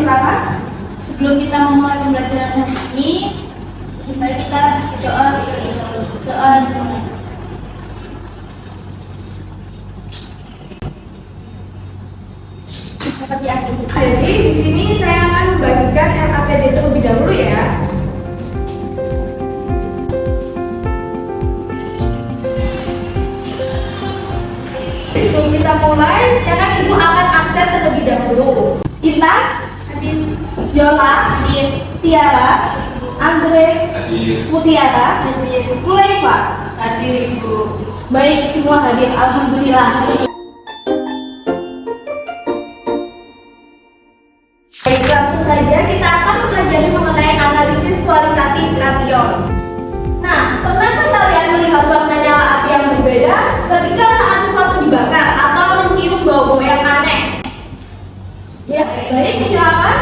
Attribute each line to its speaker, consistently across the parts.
Speaker 1: silakan. Sebelum kita memulai pembelajaran hari ini, mari kita doa dulu.
Speaker 2: Jadi di sini saya akan membagikan LAPD terlebih dahulu ya. Sebelum kita mulai, sekarang Ibu akan absen terlebih dahulu. Intan, Yola, Tiara, Andre, Mutiara, Kulaifa.
Speaker 1: Hadir Ibu.
Speaker 2: Baik, semua hadir. Alhamdulillah. Baik, langsung saja kita akan mempelajari mengenai analisis kualitatif kation. Nah, pernahkah kalian melihat warna nyala api yang berbeda ketika saat sesuatu dibakar atau mencium bau-bau yang aneh? Ya, baik, silakan.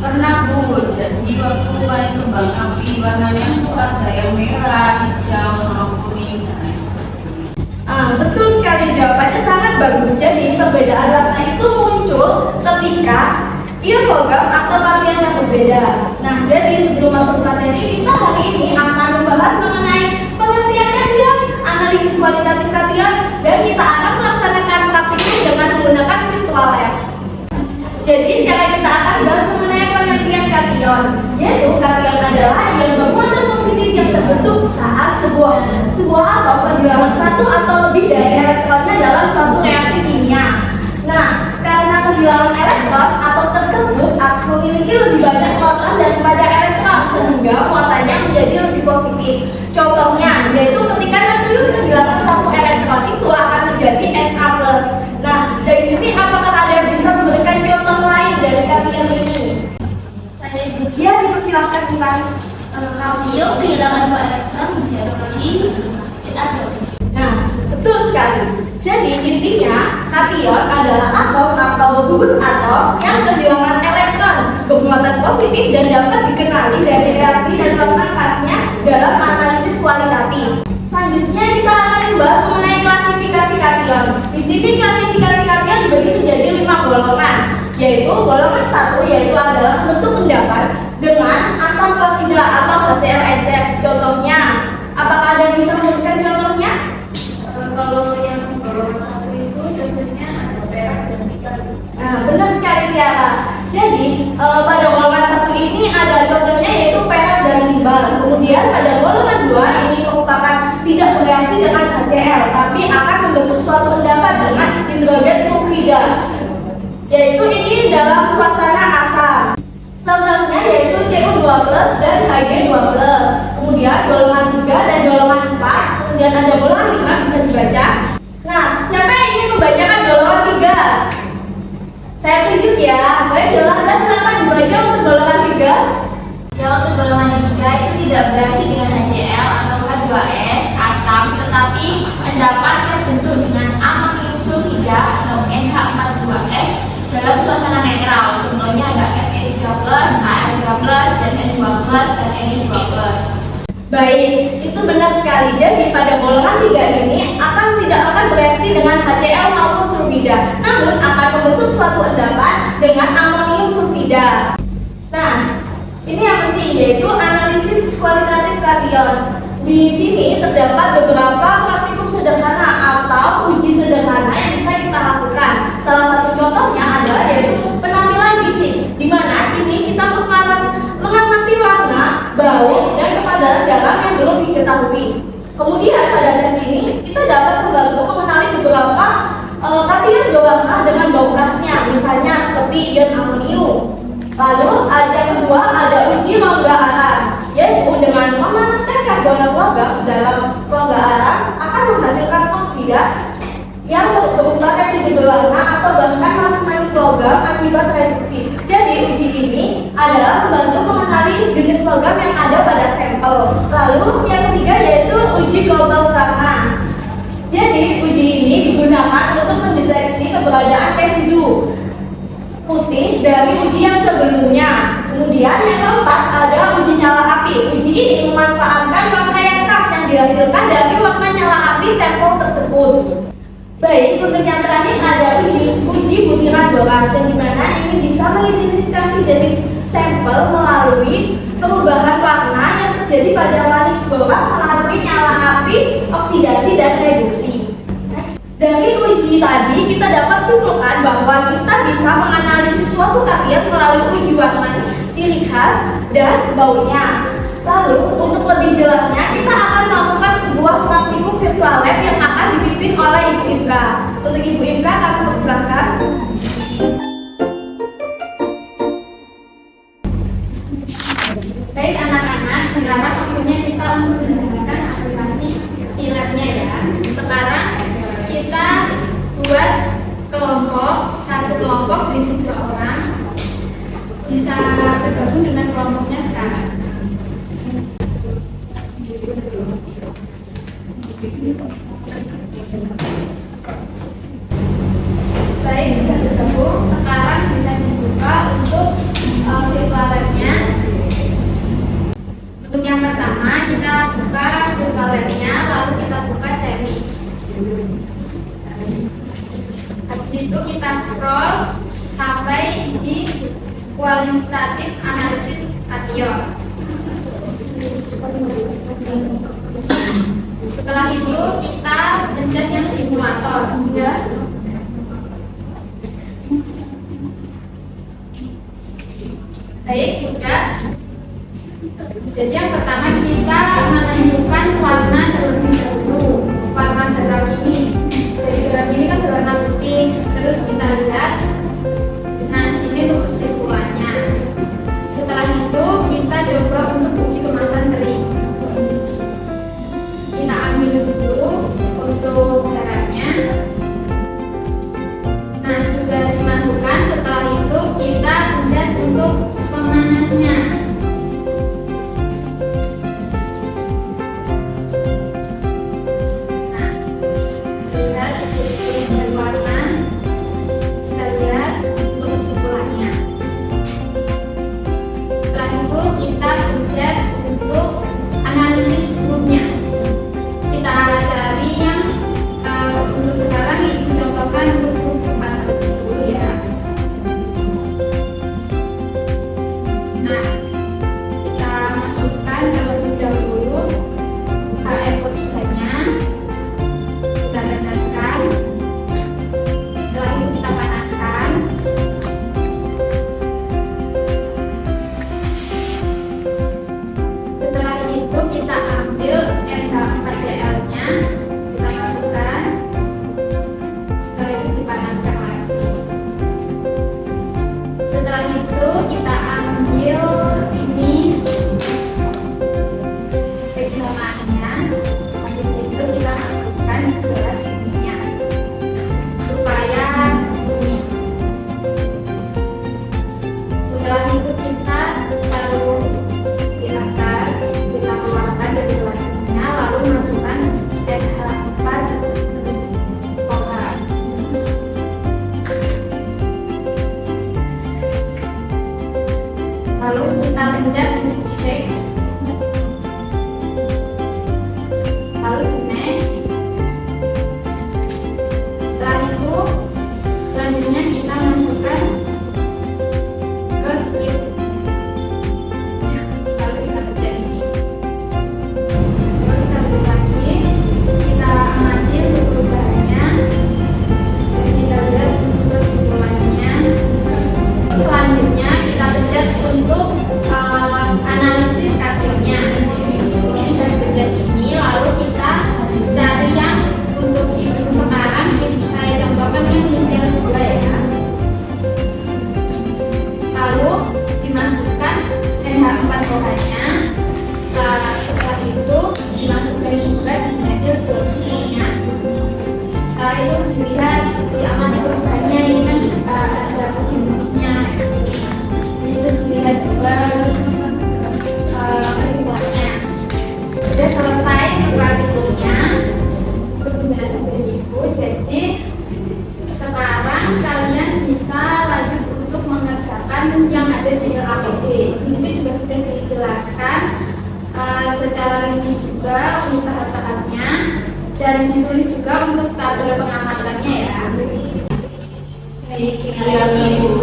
Speaker 1: Pernah Bu, jadi waktu main kembang api warnanya itu ada yang merah, hijau, sama kuning dan lain sebagainya.
Speaker 2: Betul sekali, jawabannya sangat bagus. Jadi perbedaan warna itu muncul ketika ion logam atau bagian yang berbeda. Nah, jadi sebelum masuk materi, kita hari ini akan membahas mengenai pengertian kation, analisis kualitatif kation, dan kita akan melaksanakan praktikum dengan menggunakan virtual lab. Jadi sekarang kita akan bahas mengenai pengertian kation, yaitu kation adalah ion bermuatan positif yang terbentuk saat sebuah atom kehilangan satu atau lebih dari elektronnya dalam suatu reaksi kimia. Nah, karena kehilangan elektron, atom tersebut akan memiliki lebih banyak proton daripada elektron sehingga muatannya menjadi lebih positif. Contohnya, yaitu ketika natrium kehilangan satu elektron itu akan menjadi Na+. Nah, dari sini apakah ada yang bisa memberikan contoh lain dari kation ini?
Speaker 1: Saya Ibu
Speaker 2: Ya, dipersilakan tentang
Speaker 1: kalsium kehilangan 2 elektron menjadi Ca2.
Speaker 2: Nah, betul sekali. Jadi intinya kation adalah atom atau gugus atom yang kehilangan elektron bermuatan positif dan dapat dikenali dari reaksi dan warna khasnya dalam analisis kualitatif. Selanjutnya kita akan membahas mengenai klasifikasi kation. Di sini klasifikasi kation dibagi menjadi 5 golongan, yaitu golongan 1 yaitu adalah bentuk endapan dengan asam klorida atau HCl encer. Contohnya, apakah ada yang bisa memberikan contohnya?
Speaker 1: Kalau yang golongan 1 itu contohnya ada perak dan nikel.
Speaker 2: Nah, benar sekali Tiara. Jadi pada golongan 1 ini ada contohnya yaitu perak dan timbal. Kemudian pada golongan 2 ini merupakan tidak bereaksi dengan HCl, tapi akan membentuk suatu endapan dengan hidrogen sulfida, yaitu ini dalam suasana asam. Contohnya yaitu Cu2+ dan Hg2+. Kemudian golongan 3 dan golongan 4. Kemudian ada golongan 5 bisa dibaca. Nah, siapa yang ingin membacakan golongan 3? Saya tunjuk ya. Baik, Yolanda silakan dibaca untuk golongan 3.
Speaker 1: Ya, untuk golongan 3 itu tidak bereaksi dengan HCl atau H2S asam, tetapi endapan terbentuk dengan amonium sulfida atau NH42S dalam suasana netral. Contohnya ada Fe3+, Ar3+, dan N2+, dan Ni2+.
Speaker 2: Baik, itu benar sekali. Jadi pada golongan 3 ini tidak akan bereaksi dengan HCl maupun sulfida, namun akan membentuk suatu endapan dengan amonium sulfida. Nah, ini yang penting yaitu analisis kualitatif kation. Di sini terdapat beberapa praktikum sederhana atau uji sederhana yang bisa kita lakukan. Salah satu contohnya adalah yaitu penampilan fisik, di mana ini kita mengamati warna, bau, dan kepadatan garam yang belum diketahui. Kemudian pada tes ini kita dapat membantu mengenali beberapa kation berwarna dengan bau khasnya, misalnya seperti ion amonium. Lalu yang kedua ada uji rongga arang, yaitu dengan memanaskan karbonat logam dalam rongga arang akan menghasilkan oksida yang berupa residu berwarna atau bahkan magnetik logam akibat reduksi. Jadi uji ini adalah membantu mengenali jenis logam yang ada pada sampel. Lalu yang ketiga yaitu uji global karma. Jadi uji ini digunakan untuk mendeteksi keberadaan residu putih dari uji yang sebelumnya. Kemudian yang keempat ada uji nyala api. Uji ini memanfaatkan warna yang khas yang dihasilkan dari warna nyala api sampel tersebut. Baik, untuk yang terakhir ada uji butiran borak, yang dimana ini bisa mengidentifikasi jenis sampel melalui perubahan warna yang terjadi pada manis borak melalui nyala api, oksidasi, dan reduksi. Dari uji tadi kita dapat simpulkan bahwa kita bisa menganalisis suatu karya melalui uji warna, ciri khas, dan baunya. Lalu, untuk lebih jelasnya, kita akan melakukan sebuah praktikum virtual lab yang akan dipimpin oleh Ibu Imka. Untuk Ibu Imka, kami persilahkan.
Speaker 1: Baik anak-anak, sekarang waktunya kita untuk mendengarkan aplikasi e-labnya ya. Sekarang kita buat kelompok, satu kelompok berisi 2 orang. Bisa bergabung dengan kelompoknya sekarang. Baik, sudah bergabung. Sekarang bisa dibuka untuk virtual lab-nya. Untuk yang pertama, kita buka virtual lab-nya, lalu kita buka checklist. Habis itu kita scroll sampai di kualitatif analisis cation. Setelah itu kita pencet yang simulator ya. Baik, sudah. Jadi yang pertama kita menentukan warna terlebih dahulu. Warna garam ini. Dari garam ini kan berwarna putih. Terus kita lihat. Nah, ini untuk kesimpulannya. Setelah itu kita coba untuk uji kemasan kering. Kita ambil dulu untuk garamnya. Nah, sudah dimasukkan. Setelah itu kita pencet untuk pemanasnya.
Speaker 2: dan ditulis juga untuk tabel pengamatannya ya.
Speaker 1: Baik, siap Ibu.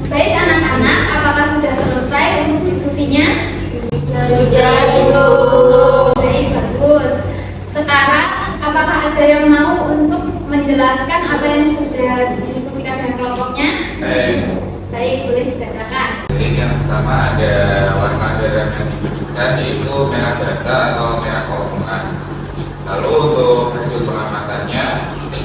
Speaker 2: Baik anak-anak, apakah sudah selesai untuk diskusinya?
Speaker 1: Sudah Ibu.
Speaker 2: Baik, bagus. Sekarang, apakah ada yang mau untuk menjelaskan apa yang sudah didiskusikan dengan kelompoknya?
Speaker 3: Saya.
Speaker 2: Baik, boleh dibacakan.
Speaker 3: Jadi yang pertama ada warna garam yang dibutuhkan yaitu merah bata atau merah keunguan. Lalu untuk hasil pengamatannya,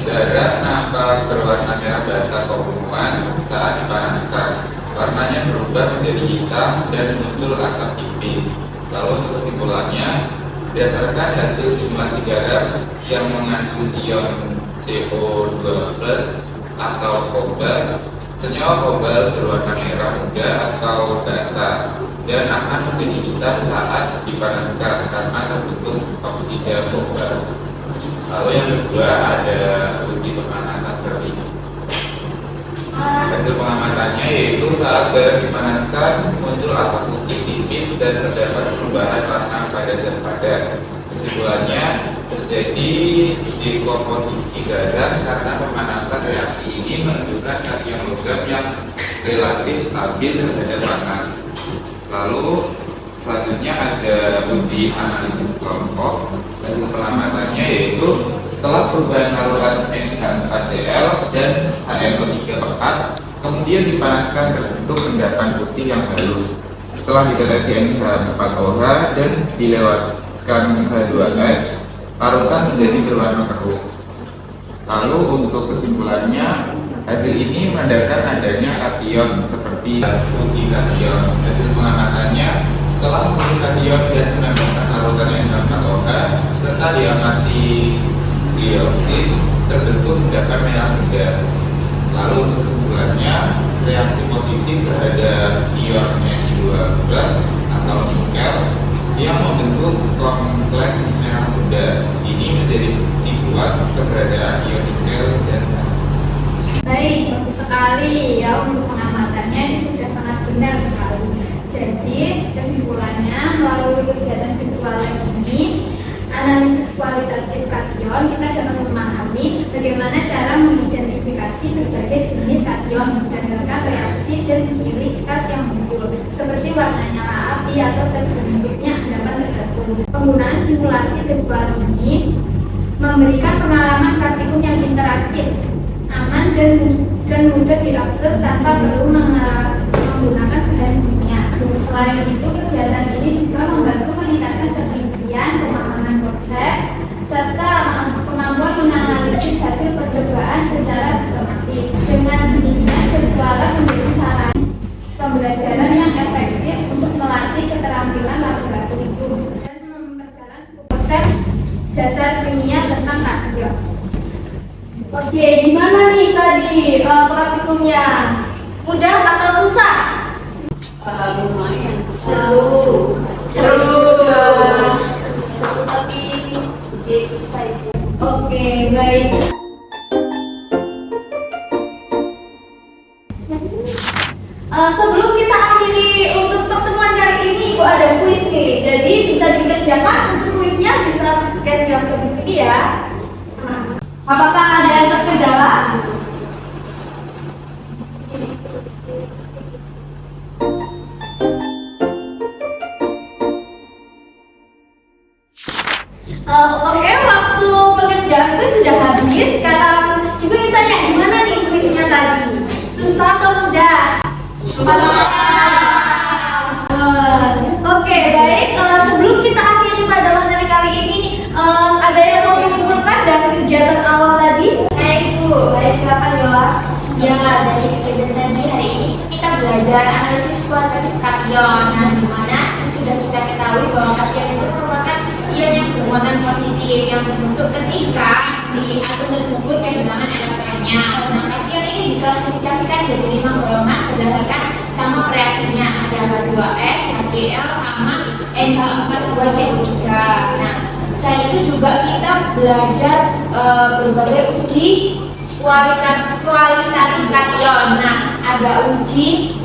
Speaker 3: garam nampak berwarna merah bata keunguan saat dipanaskan. Warnanya berubah menjadi hitam dan muncul asap tipis. Lalu untuk kesimpulannya, berdasarkan hasil simulasi garam yang mengandung ion CO2+ atau kobalt, senyawa kobalt berwarna merah muda atau bata dan akan menjadi hitam saat dipanaskan karena terbentuk oksida kobalt. Lalu yang kedua ada uji pemanasan terlebih. Hasil pengamatannya yaitu saat garam dipanaskan muncul asap putih tipis dan terdapat perubahan warna pada zat padat. Kesimpulannya terjadi dekomposisi garam karena pemanasan reaksi ini menunjukkan kation logam yang relatif stabil terhadap panas. Lalu selanjutnya ada uji analisis kelompok. Hasil pengamatannya yaitu setelah perubahan larutan NaCl dan HNO3 pekat, kemudian dipanaskan terbentuk endapan putih yang halus. Setelah dideteksi NH4OH dan dilewatkan H2S, larutan menjadi berwarna keruh. Lalu untuk kesimpulannya, hasil ini menandakan adanya kation seperti uji kation. Hasil pengamatannya setelah menguji kation dan menambahkan larutan NH4OH serta diamati dioksid terbentuk endapan merah muda. Lalu untuk kesimpulannya, reaksi positif terhadap ion Ni2+ atau nikel yang membentuk kompleks merah muda ini menjadi bukti kuat keberadaan ion nikel dan zat.
Speaker 2: Baik, bagus sekali ya untuk pengamatannya, ini sudah sangat benar sekali. Jadi kesimpulannya melalui kegiatan virtual ini, analisis kualitatif kation, kita dapat memahami bagaimana cara mengidentifikasi berbagai jenis kation berdasarkan reaksi dan ciri khas yang muncul, seperti warna nyala api atau terbentuknya endapan tertentu. Penggunaan simulasi virtual ini memberikan pengalaman praktikum yang interaktif, aman dan mudah diakses tanpa perlu menggunakan bahan kimia. Selain itu, kegiatan ini juga membantu meningkatkan ketelitian, pemahaman konsep, serta kemampuan menganalisis hasil percobaan secara sistematis. Dengan demikian, virtual menjadi sarana pembelajaran yang efektif untuk melatih keterampilan laboratorium dan memperdalam konsep dasar kimia tentang kation. Oke, gimana nih tadi praktikumnya? Mudah atau susah?
Speaker 1: Lumayan seru. Seru tapi sedikit susah itu.
Speaker 2: Oke, baik. Sebelum kita akhiri untuk pertemuan kali ini, Ibu ada kuis nih. Jadi bisa dikerjakan untuk kuisnya, bisa scan gambar di sini ya. Apakah ada yang terkendala? Oke, waktu pekerjaan kuis sudah habis. Sekarang Ibu ingin tanya gimana nih kuisnya tadi? Susah atau mudah? Susah. Oke, baik. Sebelum kita akhiri pada materi kali ini, ada yang mau menyimpulkan dari kegiatan awal tadi?
Speaker 1: Saya Ibu.
Speaker 2: Baik, silakan Yola.
Speaker 1: Ya, dari kegiatan tadi hari ini kita belajar analisis kualitatif kation. Nah, di mana sudah kita ketahui bahwa kation itu merupakan ion yang bermuatan positif yang terbentuk ketika di atom tersebut reaksinya. Nah, kation ini diklasifikasikan jadi 5 golongan berdasarkan sama reaksinya, ada H2S, HCl, sama NH42CO3. Nah, selain itu juga kita belajar berbagai uji kualitatif kation. Nah, ada uji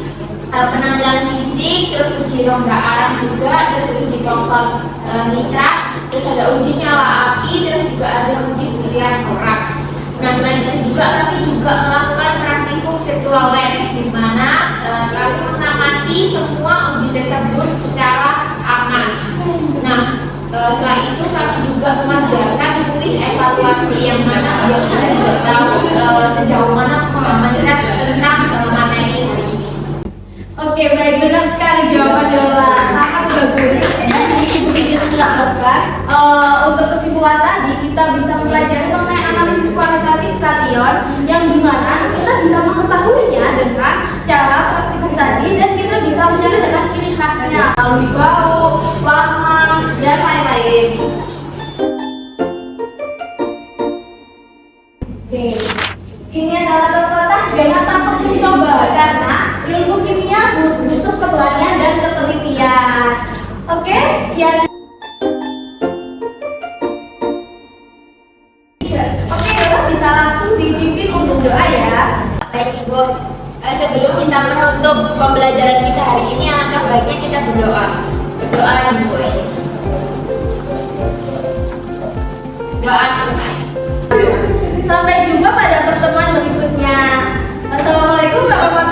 Speaker 1: penampilan fisik, terus uji rongga arang juga, terus uji kompak nitrat, terus ada uji nyala aki, terus juga ada uji butiran boraks. Nah, selain itu juga kami juga melakukan praktikum virtual lab di mana kami mengamati semua uji tersebut secara aman. Nah, selain itu kami juga mengerjakan kuis evaluasi yang mana biar kita juga tahu sejauh mana pemahaman kita tentang materi hari ini.
Speaker 2: Oke, baik, benar sekali jawaban Yola, sangat bagus. Jadi ibu kita sudah lakukan. Untuk kesimpulan tadi kita bisa mempelajari mengenai analisis kualitatif kation yang dimana kita bisa mengetahuinya dengan cara praktikum tadi dan kita bisa mencari dengan ciri khasnya, lalu bau, warna, dan lain-lain. Oke, ini adalah contoh jangan takut mencoba karena ilmu kimia butuh keberanian dan ketelitian. Oke, sekian. Oke, Yola bisa langsung dipimpin untuk doa ya.
Speaker 1: Baik Ibu, sebelum kita menutup pembelajaran kita hari ini, alangkah baiknya kita berdoa. Berdoa Ibu. Doa selesai.
Speaker 2: Sampai jumpa pada pertemuan berikutnya. Assalamualaikum warahmatullahi wabarakatuh.